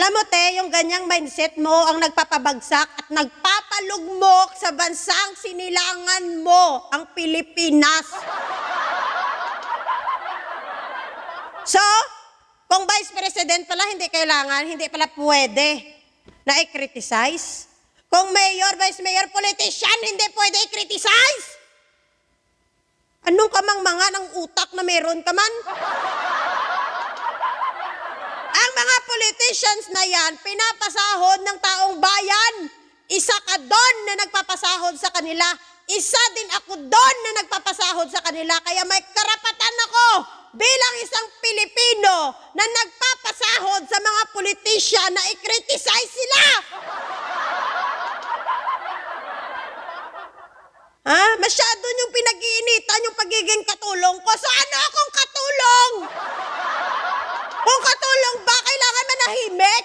Alam mo, te, yung ganyang mindset mo ang nagpapabagsak at nagpapalugmok sa bansang sinilangan mo, ang Pilipinas. So, kung Vice President pala, hindi kailangan, hindi pala pwede na i-criticize. Kung Mayor, Vice Mayor, politician, hindi pwede i-criticize. Anong kamangmanga ng utak na meron ka man? Ang mga politicians na yan, pinapasahod ng taong bayan. Isa ka doon na nagpapasahod sa kanila. Isa din ako doon na nagpapasahod sa kanila. Kaya may karapatan ako bilang isang Pilipino na nagpapasahod sa mga politician na i-criticize sila. Masyado yung pinag-iinitan yung pagiging katulong ko. So ano akong katulong? Kung katulong ba, kailangan manahimik?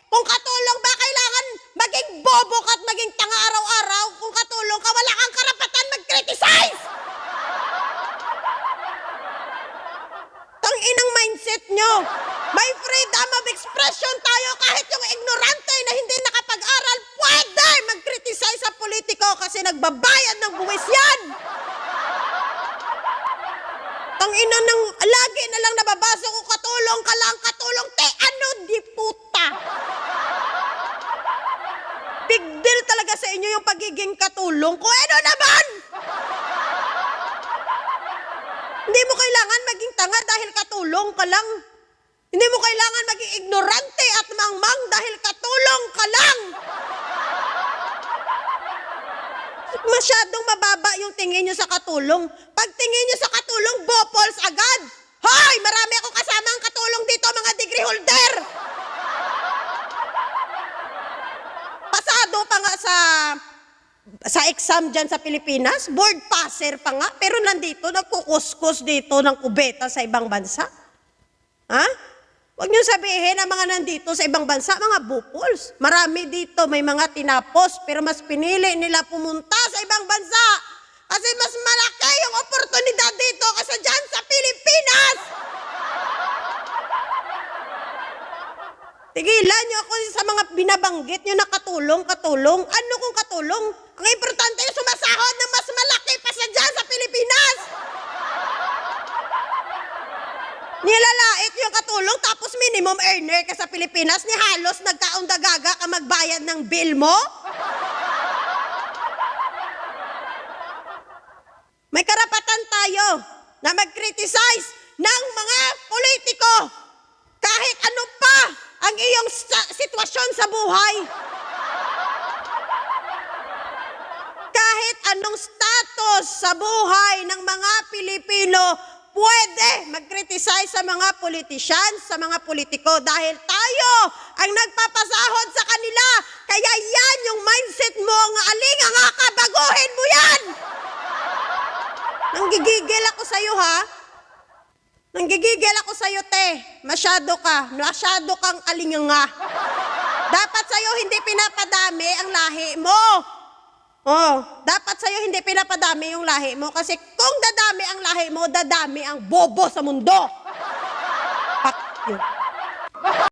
Kung katulong ba, kailangan maging bobo ka at maging tanga araw-araw? Kung katulong ka, wala kang karapatan mag-criticize! Tanginang mindset nyo. May freedom of expression tayo kahit yung ignorante na hindi nakapag-aral, pwede mag-criticize sa politiko kasi nagbabayad ng buwis yan. Tangina ng lagi na lang nababasa ko, katulong ka lang, katulong, te, ano di puta? Big deal talaga sa inyo yung pagiging katulong ko. Ano naman? Hindi mo kailangan maging tanga dahil katulong ka lang. Hindi mo kailangan maging ignorante at mangmang dahil katulong ka lang. Masyadong mababa yung tingin nyo sa katulong. Pag tingin nyo sa katulong, bopols agad. Hoy, marami akong kasamang katulong dito, mga degree holder. Pasado pa nga sa exam dyan sa Pilipinas, board passer pa nga, pero nandito, nagkukuskus dito ng kubeta sa ibang bansa. Ha? Huwag niyo sabihin ang mga nandito sa ibang bansa, mga bupols. Marami dito, may mga tinapos, pero mas pinili nila pumunta sa ibang bansa. Kasi mas malaki yung oportunidad dito kasi dyan sa Pilipinas. Tigilan niyo ako sa mga binabanggit niyo na katulong. Ano kung katulong? Ang importante yung sumasahod na mas malaki pa sa dyan sa Pilipinas. Nilalait yung katulong tapos minimum earner ka sa Pilipinas, ni halos nagkaundagaga ka magbayad ng bill mo? May karapatan tayo na mag-criticize ng mga politiko kahit ano pa ang iyong sitwasyon sa buhay. Kahit anong status sa buhay ng mga Pilipino, pwede mag-criticize sa mga politicians, sa mga politiko dahil tayo ang nagpapasahod sa kanila. Kaya yan yung mindset mo, nga alinga nga ka, baguhin mo yan! Nanggigigil ako sa'yo, ha? Nanggigigil ako sa'yo, te. Masyado kang alinga. Dapat sa'yo hindi pinapadami ang lahi mo. Dapat sa'yo hindi pinapadami yung lahi mo kasi kung dadami ang lahi mo, dadami ang bobo sa mundo. Fuck you.